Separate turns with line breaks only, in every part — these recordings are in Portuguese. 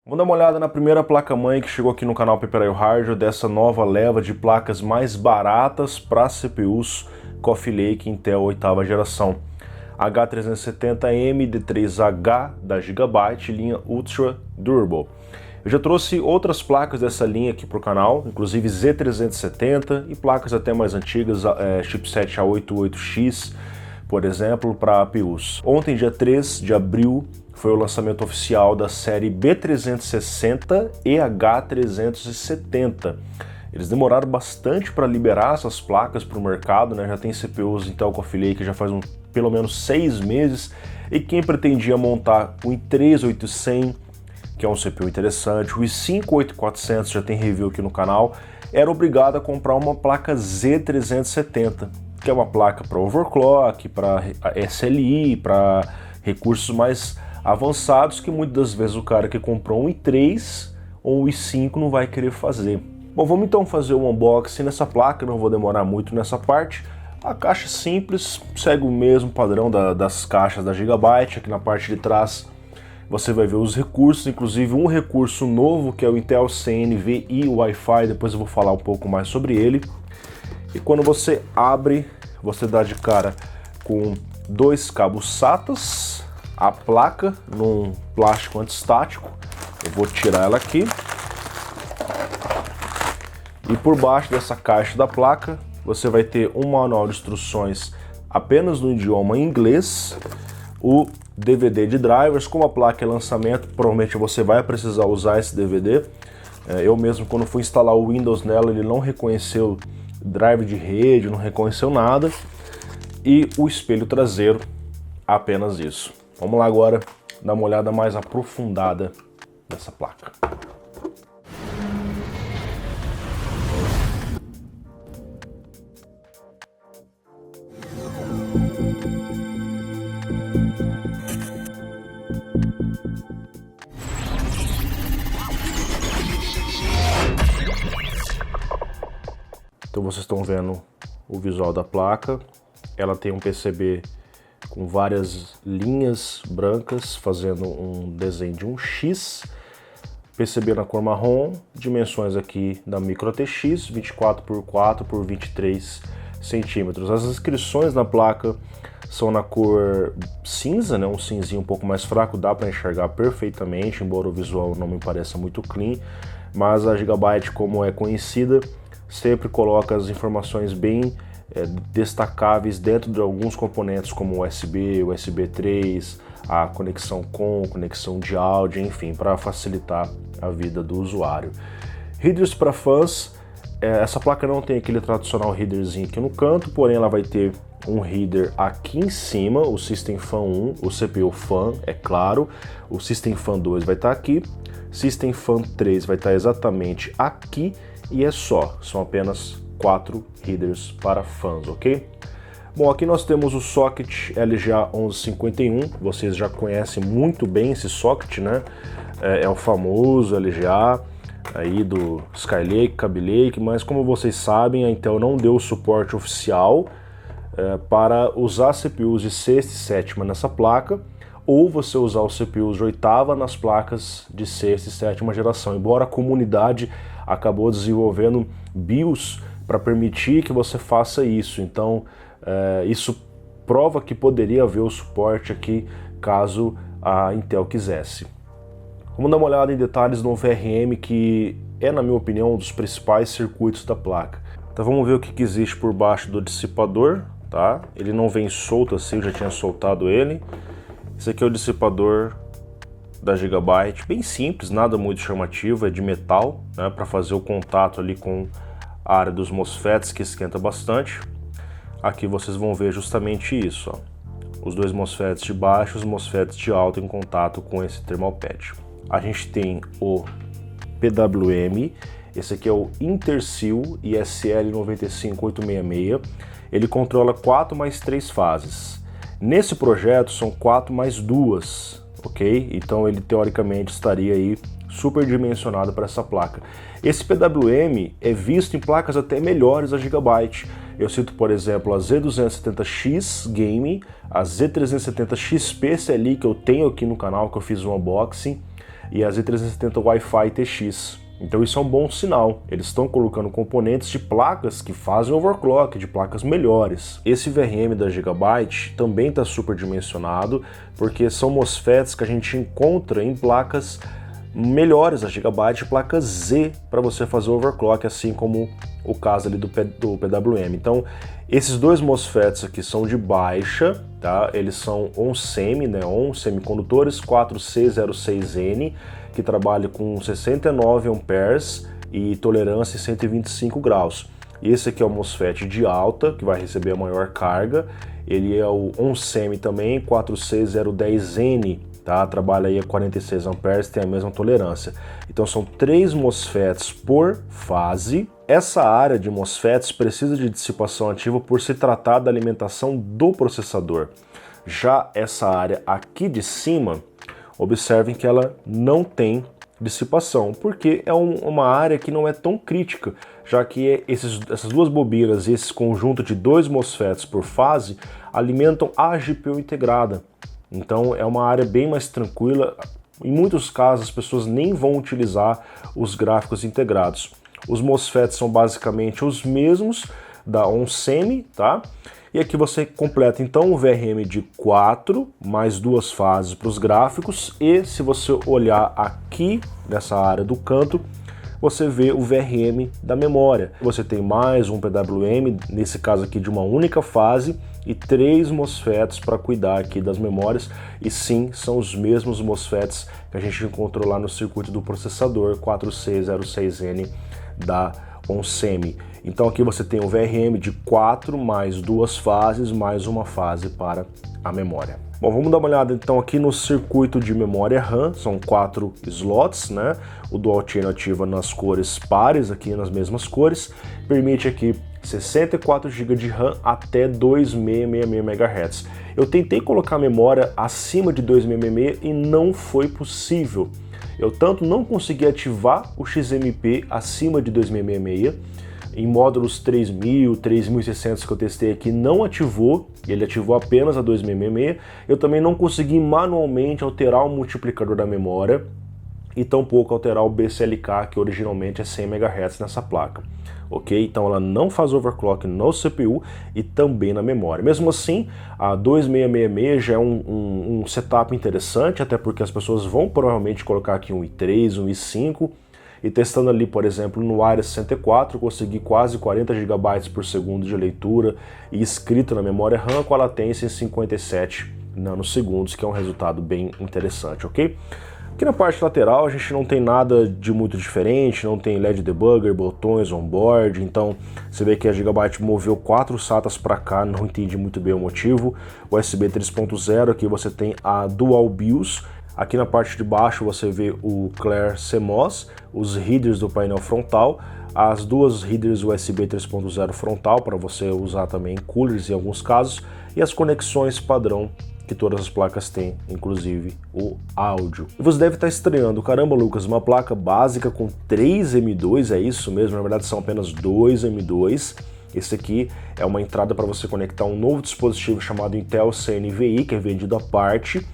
Vamos dar uma olhada na primeira placa-mãe que chegou aqui no canal Paper Hardware, dessa nova leva de placas mais baratas para CPUs Coffee Lake Intel 8ª geração. H370M D3H da Gigabyte, linha Ultra Durable. Eu já trouxe outras placas dessa linha aqui para o canal, inclusive Z370 e placas até mais antigas, chipset A88X, por exemplo, para APUs. Ontem, dia 3 de abril, foi o lançamento oficial da série B360 e H370. Eles demoraram bastante para liberar essas placas para o mercado, né? Já tem CPUs Intel Coffee Lake já faz pelo menos 6 meses, e quem pretendia montar o i3-8100, que é um CPU interessante, o i5-8400, já tem review aqui no canal, era obrigado a comprar uma placa Z370, que é uma placa para overclock, para SLI, para recursos mais avançados, que muitas das vezes o cara que comprou um i3 ou um i5 não vai querer fazer. Bom, vamos então fazer um unboxing nessa placa, não vou demorar muito nessa parte. A caixa simples, segue o mesmo padrão das caixas da Gigabyte. Aqui na parte de trás você vai ver os recursos, inclusive um recurso novo que é o Intel CNVI Wi-Fi, depois eu vou falar um pouco mais sobre ele. E quando você abre, você dá de cara com dois cabos SATAs, a placa num plástico antistático. Eu vou tirar ela aqui. E por baixo dessa caixa da placa, você vai ter um manual de instruções apenas no idioma inglês, o DVD de drivers. Como a placa é lançamento, provavelmente você vai precisar usar esse DVD. Eu mesmo, quando fui instalar o Windows nela, ele não reconheceu drive de rede, não reconheceu nada. E o espelho traseiro, apenas isso. Vamos lá agora dar uma olhada mais aprofundada nessa placa. Então vocês estão vendo o visual da placa. Ela tem um PCB com várias linhas brancas, fazendo um desenho de um X. PCB na cor marrom, dimensões aqui da Micro ATX, 24x4 por 23 centímetros. As inscrições na placa são na cor cinza, né? Um cinzinho um pouco mais fraco, dá para enxergar perfeitamente, embora o visual não me pareça muito clean. Mas a Gigabyte, como é conhecida, sempre coloca as informações bem destacáveis dentro de alguns componentes como USB, USB 3, a conexão conexão de áudio, enfim, para facilitar a vida do usuário. Headers para fãs, essa placa não tem aquele tradicional headerzinho aqui no canto, porém ela vai ter um header aqui em cima, o System Fan 1, o CPU Fan, é claro, o System Fan 2 vai estar aqui, System Fan 3 vai estar exatamente aqui, e é só, são apenas 4 headers para fãs, ok? Bom, aqui nós temos o socket LGA 1151, vocês já conhecem muito bem esse socket, né? É o famoso LGA aí do Skylake, Kaby Lake, mas como vocês sabem, a Intel não deu suporte oficial para usar CPUs de 6ª e 7ª nessa placa, ou você usar os CPUs de 8ª nas placas de 6ª e 7ª geração, embora a comunidade acabou desenvolvendo BIOS para permitir que você faça isso. Então isso prova que poderia haver o suporte aqui caso a Intel quisesse. Vamos dar uma olhada em detalhes no VRM, que é, na minha opinião, um dos principais circuitos da placa. Então vamos ver o que existe por baixo do dissipador, tá? Ele não vem solto assim, eu já tinha soltado ele. Esse aqui é o dissipador da Gigabyte, bem simples, nada muito chamativo, é de metal, né, para fazer o contato ali com a área dos MOSFETs, que esquenta bastante. Aqui vocês vão ver justamente isso, ó. Os dois MOSFETs de baixo e os MOSFETs de alto em contato com esse thermal pad. A gente tem o PWM, esse aqui é o Intersil ISL 95866, ele controla 4 mais 3 fases. Nesse projeto são 4 mais 2, ok? Então ele teoricamente estaria aí superdimensionado para essa placa. Esse PWM é visto em placas até melhores da Gigabyte. Eu cito, por exemplo, a Z270X Game, a Z370 XP CLI, que eu tenho aqui no canal, que eu fiz um unboxing. e a Z370 Wi-Fi TX. Então isso é um bom sinal, eles estão colocando componentes de placas que fazem overclock, de placas melhores. Esse VRM da Gigabyte também está superdimensionado, porque são MOSFETs que a gente encontra em placas melhores da Gigabyte, placa Z, para você fazer overclock, assim como o caso ali do PWM. Então, esses dois MOSFETs aqui são de baixa, tá? Eles são ON-SEMI, né? ON semicondutores 4C06N, que trabalha com 69 amperes e tolerância 125 graus. Esse aqui é o MOSFET de alta, que vai receber a maior carga. Ele é o ON-SEMI também, 4C010N, tá? Trabalha aí a 46 amperes, tem a mesma tolerância. Então são 3 MOSFETs por fase. Essa área de MOSFETs precisa de dissipação ativa por se tratar da alimentação do processador. Já essa área aqui de cima, observem que ela não tem dissipação, porque é uma área que não é tão crítica, já que essas duas bobinas e esse conjunto de 2 MOSFETs por fase alimentam a GPU integrada. Então é uma área bem mais tranquila. Em muitos casos as pessoas nem vão utilizar os gráficos integrados. Os MOSFETs são basicamente os mesmos da ON-SEMI, tá? E aqui você completa então o VRM de 4 mais 2 fases para os gráficos, e se você olhar aqui nessa área do canto, você vê o VRM da memória. Você tem mais um PWM, nesse caso aqui de uma única fase, e 3 MOSFETs para cuidar aqui das memórias, e sim, são os mesmos MOSFETs que a gente encontrou lá no circuito do processador 4C06N da ON-SEMI. Então aqui você tem o VRM de 4 mais 2 fases, mais uma fase para a memória. Bom, vamos dar uma olhada então aqui no circuito de memória RAM, são 4 slots, né? O Dual Channel ativa nas cores pares, aqui nas mesmas cores, permite aqui 64 GB de RAM até 2666 MHz. Eu tentei colocar a memória acima de 2666 e não foi possível. Eu tanto não consegui ativar o XMP acima de 2666, em módulos 3000, 3600 que eu testei aqui não ativou, ele ativou apenas a 2666. Eu também não consegui manualmente alterar o multiplicador da memória e tampouco alterar o BCLK, que originalmente é 100 MHz nessa placa. Ok? Então ela não faz overclock no CPU e também na memória. Mesmo assim, a 2666 já é um setup interessante, até porque as pessoas vão provavelmente colocar aqui um i3, um i5, e testando ali, por exemplo, no Aira 64, eu consegui quase 40 GB por segundo de leitura e escrita na memória RAM com a latência em 57 nanosegundos, que é um resultado bem interessante, ok? Aqui na parte lateral a gente não tem nada de muito diferente, não tem LED debugger, botões on-board, então você vê que a Gigabyte moveu 4 SATAs para cá, não entendi muito bem o motivo. USB 3.0, aqui você tem a Dual BIOS. Aqui na parte de baixo você vê o Clear CMOS, os headers do painel frontal, as duas headers USB 3.0 frontal para você usar também coolers em alguns casos, e as conexões padrão que todas as placas têm, inclusive o áudio. E você deve estar estranhando, caramba Lucas, uma placa básica com 3 M2, é isso mesmo? Na verdade são apenas 2 M2. Esse aqui é uma entrada para você conectar um novo dispositivo chamado Intel CNVI, que é vendido à parte.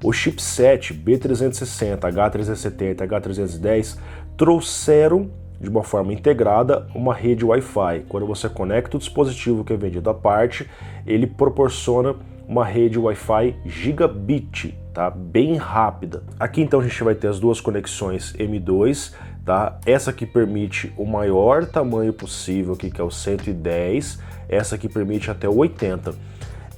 O chipset B360, H370 e H310 trouxeram de uma forma integrada uma rede Wi-Fi. Quando você conecta o dispositivo que é vendido à parte, ele proporciona uma rede Wi-Fi gigabit, tá? Bem rápida. Aqui então a gente vai ter as duas conexões M2, tá? Essa aqui permite o maior tamanho possível, aqui, que é o 110, essa aqui permite até o 80.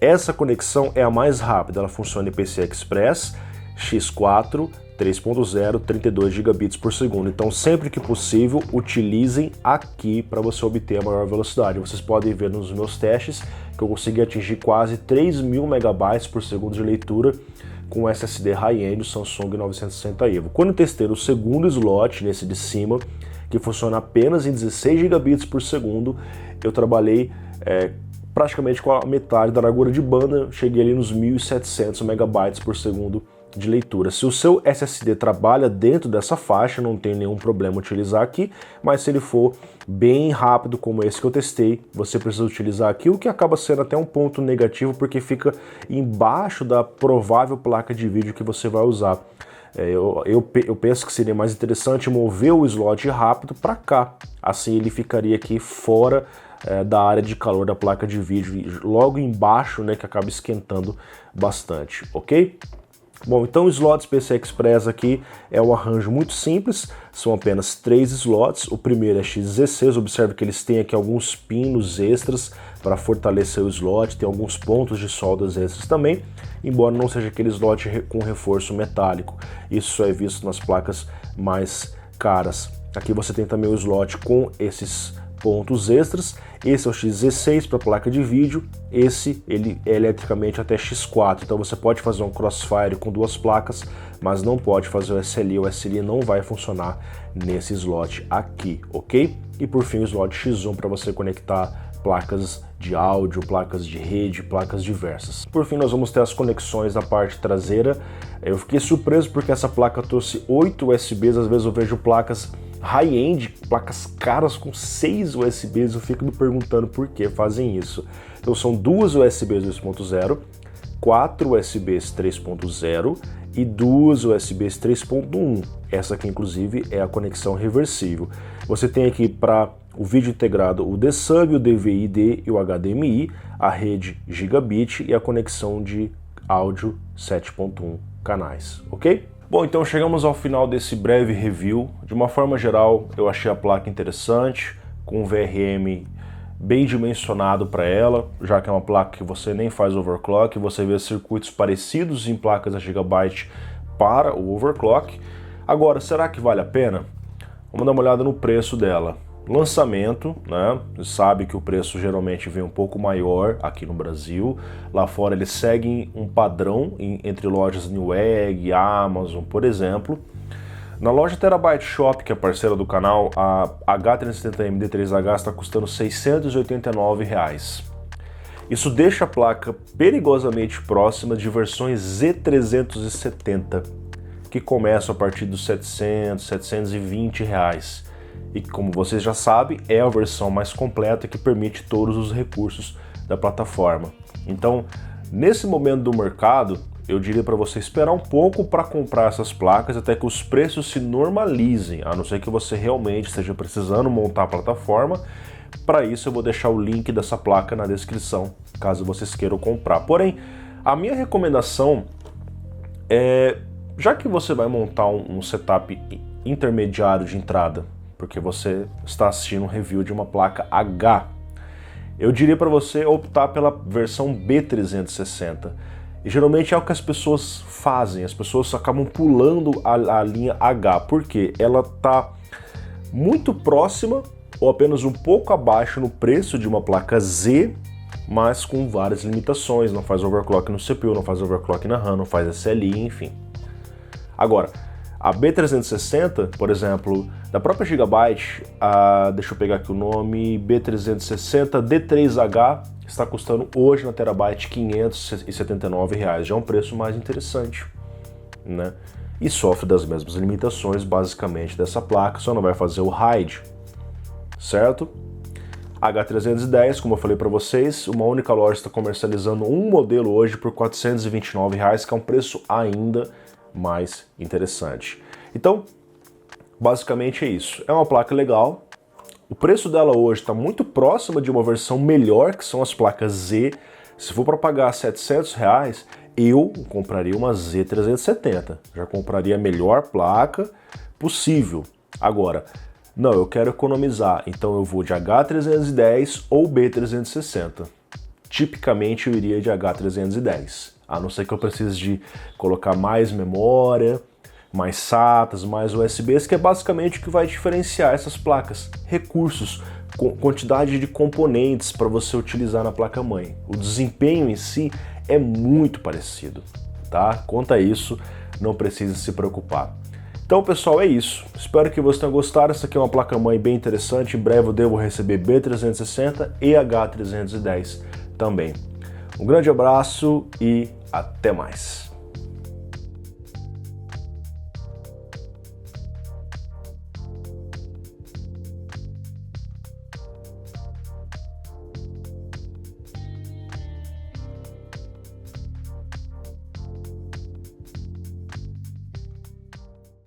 Essa conexão é a mais rápida, ela funciona em PCI Express, X4, 3.0, 32 gigabits por segundo. Então sempre que possível, utilizem aqui para você obter a maior velocidade. Vocês podem ver nos meus testes que eu consegui atingir quase 3.000 megabytes por segundo de leitura com o SSD high-end, o Samsung 960 EVO. Quando eu testei o segundo slot, nesse de cima, que funciona apenas em 16 gigabits por segundo, eu trabalhei praticamente com a metade da largura de banda, cheguei ali nos 1.700 megabytes por segundo de leitura. Se o seu SSD trabalha dentro dessa faixa, não tem nenhum problema utilizar aqui, mas se ele for bem rápido como esse que eu testei, você precisa utilizar aqui, o que acaba sendo até um ponto negativo, porque fica embaixo da provável placa de vídeo que você vai usar. Eu penso que seria mais interessante mover o slot rápido para cá. Assim ele ficaria aqui fora da área de calor da placa de vídeo, logo embaixo, né, que acaba esquentando bastante, ok? Bom, então o slots PCI Express aqui é um arranjo muito simples, são apenas 3 slots. O primeiro é x16, observe que eles têm aqui alguns pinos extras para fortalecer o slot, tem alguns pontos de soldas extras também, embora não seja aquele slot com reforço metálico. Isso só é visto nas placas mais caras. Aqui você tem também o slot com esses pontos extras. Esse é o x16 para placa de vídeo, esse ele é eletricamente até x4, então você pode fazer um crossfire com 2 placas, mas não pode fazer o SLI não vai funcionar nesse slot aqui, ok? E por fim o slot x1 para você conectar placas de áudio, placas de rede, placas diversas. Por fim nós vamos ter as conexões na parte traseira. Eu fiquei surpreso porque essa placa trouxe 8 USBs, às vezes eu vejo placas high-end, placas caras com 6 USBs, eu fico me perguntando por que fazem isso. Então são 2 USBs 2.0, 4 USBs 3.0 e 2 USBs 3.1. Essa aqui inclusive é a conexão reversível. Você tem aqui para o vídeo integrado o DSUB, o DVI-D e o HDMI, a rede Gigabit e a conexão de áudio 7.1 canais, ok? Bom, então chegamos ao final desse breve review. De uma forma geral, eu achei a placa interessante, com um VRM bem dimensionado para ela, já que é uma placa que você nem faz overclock, você vê circuitos parecidos em placas da Gigabyte para o overclock. Agora, será que vale a pena? Vamos dar uma olhada no preço dela. Lançamento, né? Você sabe que o preço geralmente vem um pouco maior aqui no Brasil. Lá fora eles seguem um padrão entre lojas Newegg, Amazon, por exemplo. Na loja Terabyte Shop, que é parceira do canal, a H370M D3H está custando R$ 689. Isso deixa a placa perigosamente próxima de versões Z370, que começam a partir dos R$ 700, R$ 720. E como vocês já sabem, é a versão mais completa que permite todos os recursos da plataforma. Então, nesse momento do mercado, eu diria para você esperar um pouco para comprar essas placas até que os preços se normalizem, a não ser que você realmente esteja precisando montar a plataforma. Para isso eu vou deixar o link dessa placa na descrição, caso vocês queiram comprar. Porém, a minha recomendação é, já que você vai montar um setup intermediário de entrada, porque você está assistindo um review de uma placa H, eu diria para você optar pela versão B360. E geralmente é o que as pessoas fazem, as pessoas acabam pulando a linha H, porque ela está muito próxima ou apenas um pouco abaixo no preço de uma placa Z, mas com várias limitações, não faz overclock no CPU, não faz overclock na RAM, não faz SLI, enfim. Agora, a B360, por exemplo, da própria Gigabyte, deixa eu pegar aqui o nome, B360 D3H, está custando hoje na Terabyte R$ 579, já é um preço mais interessante, né? E sofre das mesmas limitações, basicamente, dessa placa, só não vai fazer o RAID, certo? H310, como eu falei para vocês, uma única loja está comercializando um modelo hoje por R$ 429, que é um preço ainda mais interessante. Então, basicamente é isso. É uma placa legal. O preço dela hoje está muito próximo de uma versão melhor, que são as placas Z. Se for para pagar R$ 700, eu compraria uma Z370. Já compraria a melhor placa possível. Agora, não, eu quero economizar, então eu vou de H310 ou B360. Tipicamente eu iria de H310. A não ser que eu precise de colocar mais memória, mais SATAs, mais USBs, que é basicamente o que vai diferenciar essas placas. Recursos, quantidade de componentes para você utilizar na placa-mãe. O desempenho em si é muito parecido, tá? Quanto a isso, não precisa se preocupar. Então, pessoal, é isso. Espero que vocês tenham gostado. Essa aqui é uma placa-mãe bem interessante. Em breve eu devo receber B360 e H310 também. Um grande abraço e até mais.